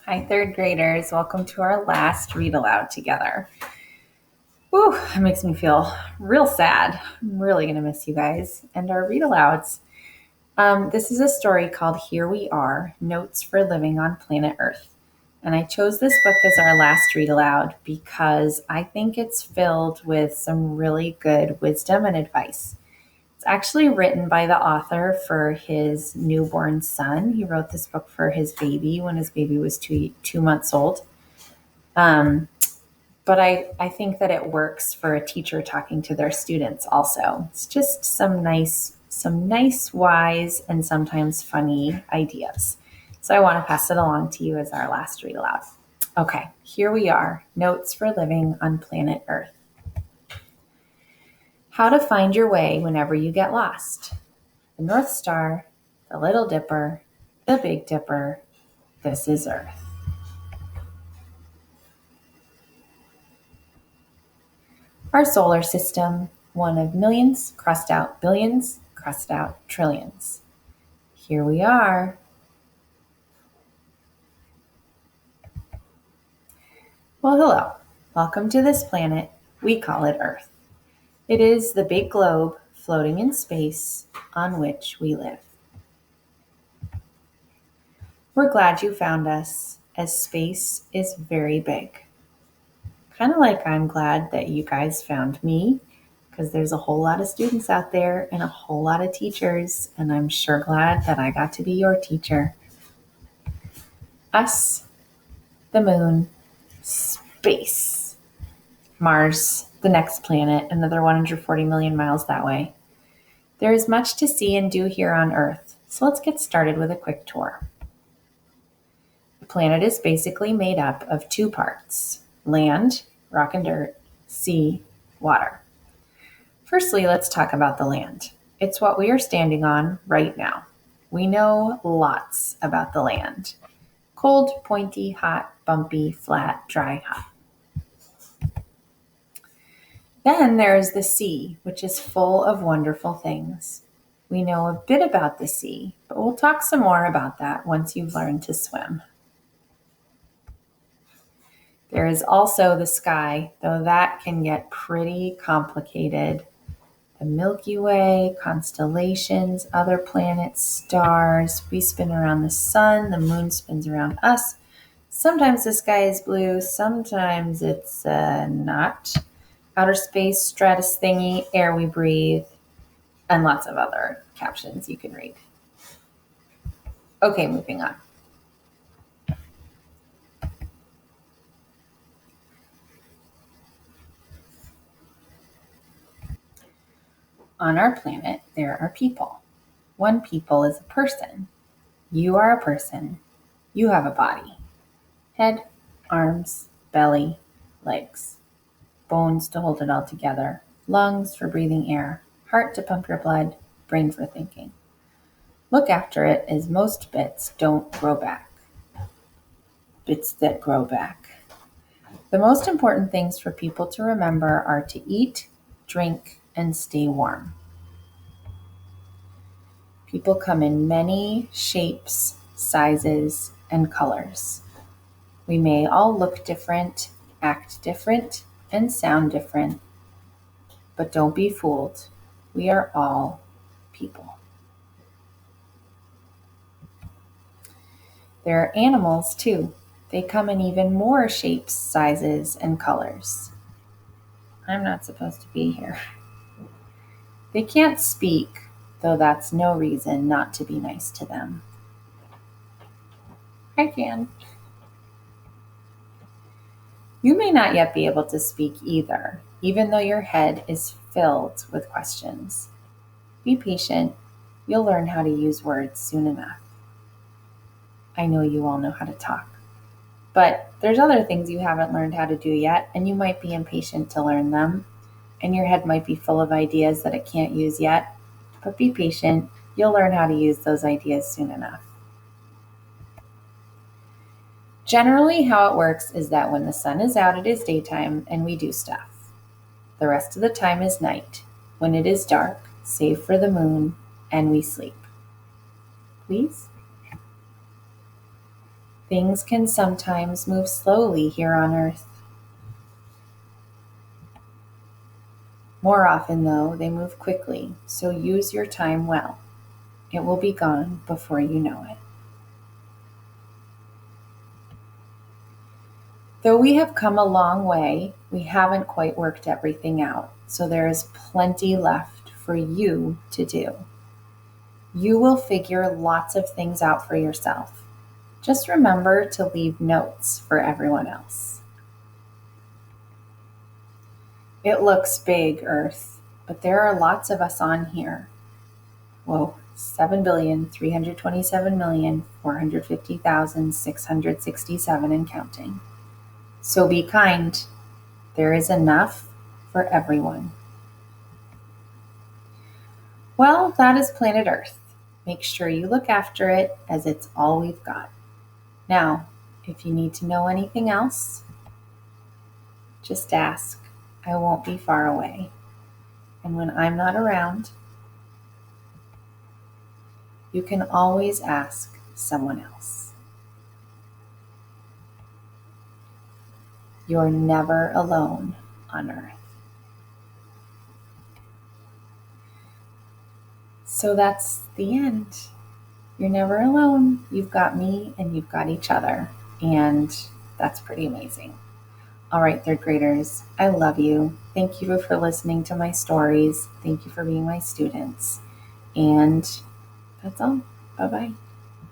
Hi, third graders. Welcome to our last read aloud together. Whew, it makes me feel real sad. I'm really going to miss you guys and our read alouds. This is a story called Here We Are Notes for Living on Planet Earth. And I chose this book as our last read aloud because I think it's filled with some really good wisdom and advice. It's actually written by the author for his newborn son. He wrote this book for his baby when his baby was 2 months old. But I think that it works for a teacher talking to their students also. It's just some nice, wise, and sometimes funny ideas. So I want to pass it along to you as our last read aloud. Okay, here we are. Notes for living on planet Earth. How to find your way whenever you get lost. The North Star, the Little Dipper, the Big Dipper. This is Earth. Our solar system, one of millions, crossed out billions, crossed out trillions. Here we are. Well, hello. Welcome to this planet. We call it Earth. It is the big globe floating in space on which we live. We're glad you found us, as space is very big. Kind of like I'm glad that you guys found me, because there's a whole lot of students out there and a whole lot of teachers, and I'm sure glad that I got to be your teacher. Us, the moon, space, Mars, the next planet, another 140 million miles that way. There is much to see and do here on Earth, so let's get started with a quick tour. The planet is basically made up of two parts: land, rock and dirt, sea, water. Firstly, let's talk about the land. It's what we are standing on right now. We know lots about the land. Cold, pointy, hot, bumpy, flat, dry, hot. Then there is the sea, which is full of wonderful things. We know a bit about the sea, but we'll talk some more about that once you've learned to swim. There is also the sky, though that can get pretty complicated. The Milky Way, constellations, other planets, stars. We spin around the sun, the moon spins around us. Sometimes the sky is blue, sometimes it's not. Outer space, stratus thingy, air we breathe, and lots of other captions you can read. Okay, moving on. On our planet, there are people. One people is a person. You are a person. You have a body. Head, arms, belly, legs. Bones to hold it all together. Lungs for breathing air. Heart to pump your blood. Brain for thinking. Look after it, as most bits don't grow back. Bits that grow back. The most important things for people to remember are to eat, drink, and stay warm. People come in many shapes, sizes, and colors. We may all look different, act different, and sound different, but don't be fooled. We are all people. There are animals too. They come in even more shapes, sizes, and colors. I'm not supposed to be here. They can't speak, though that's no reason not to be nice to them. I can. You may not yet be able to speak either, even though your head is filled with questions. Be patient. You'll learn how to use words soon enough. I know you all know how to talk. But there's other things you haven't learned how to do yet, and you might be impatient to learn them, and your head might be full of ideas that it can't use yet. But be patient. You'll learn how to use those ideas soon enough. Generally, how it works is that when the sun is out, it is daytime and we do stuff. The rest of the time is night, when it is dark, save for the moon, and we sleep. Please? Things can sometimes move slowly here on Earth. More often, though, they move quickly, so use your time well. It will be gone before you know it. Though we have come a long way, we haven't quite worked everything out, so there is plenty left for you to do. You will figure lots of things out for yourself. Just remember to leave notes for everyone else. It looks big, Earth, but there are lots of us on here. Whoa, 7,327,450,667 and counting. So be kind. There is enough for everyone. Well, that is planet Earth. Make sure you look after it as it's all we've got. Now, if you need to know anything else, just ask. I won't be far away. And when I'm not around, you can always ask someone else. You're never alone on Earth. So that's the end. You're never alone. You've got me and you've got each other. And that's pretty amazing. All right, third graders, I love you. Thank you for listening to my stories. Thank you for being my students. And that's all. Bye-bye.